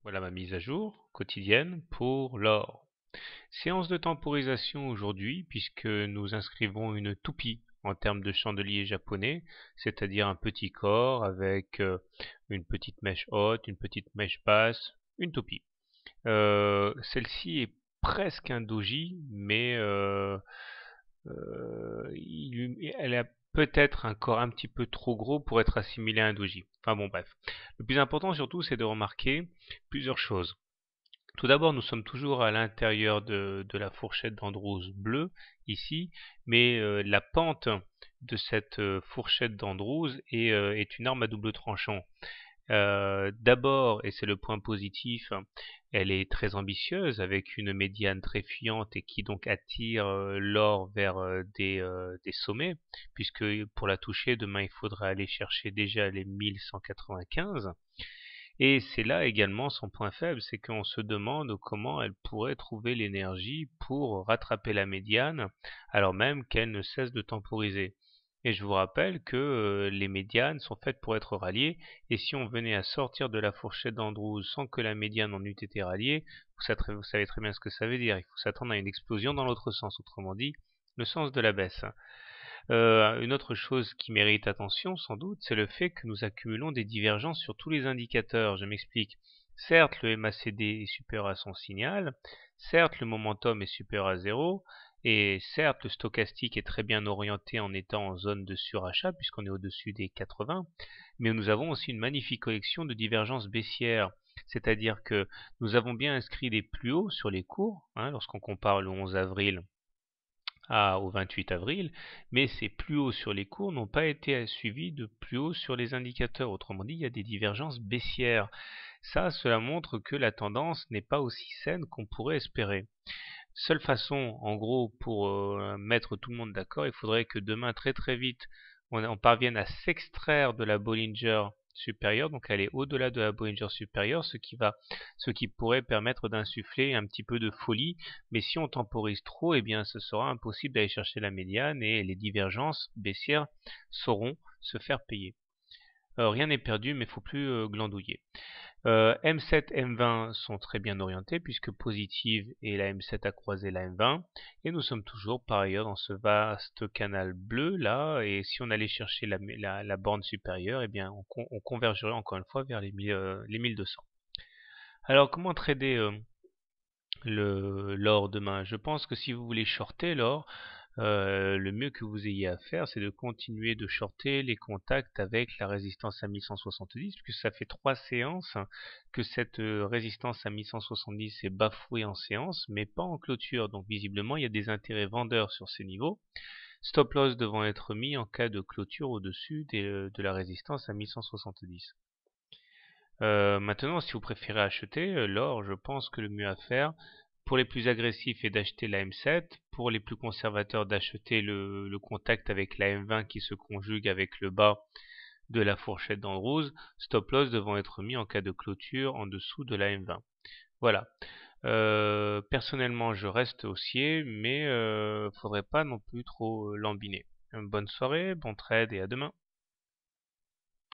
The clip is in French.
Voilà ma mise à jour quotidienne pour l'or. Séance de temporisation aujourd'hui puisque nous inscrivons une toupie en termes de chandelier japonais, c'est-à-dire un petit corps avec une petite mèche haute, une petite mèche basse, une toupie. Celle-ci est presque un doji, mais elle a peut-être un corps un petit peu trop gros pour être assimilé à un doji. Enfin bon, bref. Le plus important surtout, c'est de remarquer plusieurs choses. Tout d'abord, nous sommes toujours à l'intérieur de la fourchette d'Andrews bleue ici, mais la pente de cette fourchette d'Andrews est une arme à double tranchant. D'abord, et c'est le point positif, elle est très ambitieuse avec une médiane très fuyante et qui donc attire l'or vers des sommets, puisque pour la toucher, demain il faudra aller chercher déjà les 1195. Et c'est là également son point faible, c'est qu'on se demande comment elle pourrait trouver l'énergie pour rattraper la médiane, alors même qu'elle ne cesse de temporiser. Et je vous rappelle que les médianes sont faites pour être ralliées, et si on venait à sortir de la fourchette d'Andrews sans que la médiane en eût été ralliée, vous savez très bien ce que ça veut dire. Il faut s'attendre à une explosion dans l'autre sens, autrement dit, le sens de la baisse. Une autre chose qui mérite attention, sans doute, c'est le fait que nous accumulons des divergences sur tous les indicateurs. Je m'explique. Certes, le MACD est supérieur à son signal, certes, le momentum est supérieur à 0, et certes, le stochastique est très bien orienté en étant en zone de surachat, puisqu'on est au-dessus des 80, mais nous avons aussi une magnifique collection de divergences baissières. C'est-à-dire que nous avons bien inscrit des plus hauts sur les cours, lorsqu'on compare le 11 avril au 28 avril, mais ces plus hauts sur les cours n'ont pas été suivis de plus hauts sur les indicateurs. Autrement dit, il y a des divergences baissières. Cela montre que la tendance n'est pas aussi saine qu'on pourrait espérer. Seule façon, en gros, pour mettre tout le monde d'accord, il faudrait que demain, très très vite, on parvienne à s'extraire de la Bollinger supérieure, donc aller au-delà de la Bollinger supérieure, ce qui pourrait permettre d'insuffler un petit peu de folie. Mais si on temporise trop, eh bien, ce sera impossible d'aller chercher la médiane et les divergences baissières sauront se faire payer. Rien n'est perdu, mais il ne faut plus glandouiller. M7, M20 sont très bien orientés puisque positive et la M7 a croisé la M20 et nous sommes toujours par ailleurs dans ce vaste canal bleu là, et si on allait chercher la borne supérieure, eh bien on convergerait encore une fois vers les 1200. Alors comment trader l'or demain? Je pense que si vous voulez shorter l'or, le mieux que vous ayez à faire, c'est de continuer de shorter les contacts avec la résistance à 1170, puisque ça fait 3 séances que cette résistance à 1170 est bafouée en séance, mais pas en clôture. Donc visiblement, il y a des intérêts vendeurs sur ces niveaux. Stop loss devant être mis en cas de clôture au-dessus de la résistance à 1170. Maintenant, si vous préférez acheter l'or, je pense que le mieux à faire, pour les plus agressifs, est d'acheter la M7. Pour les plus conservateurs, d'acheter le contact avec la M20 qui se conjugue avec le bas de la fourchette d'Andrews. Stop loss devant être mis en cas de clôture en dessous de la M20. Voilà. Personnellement, je reste haussier, mais faudrait pas non plus trop lambiner. Bonne soirée, bon trade et à demain.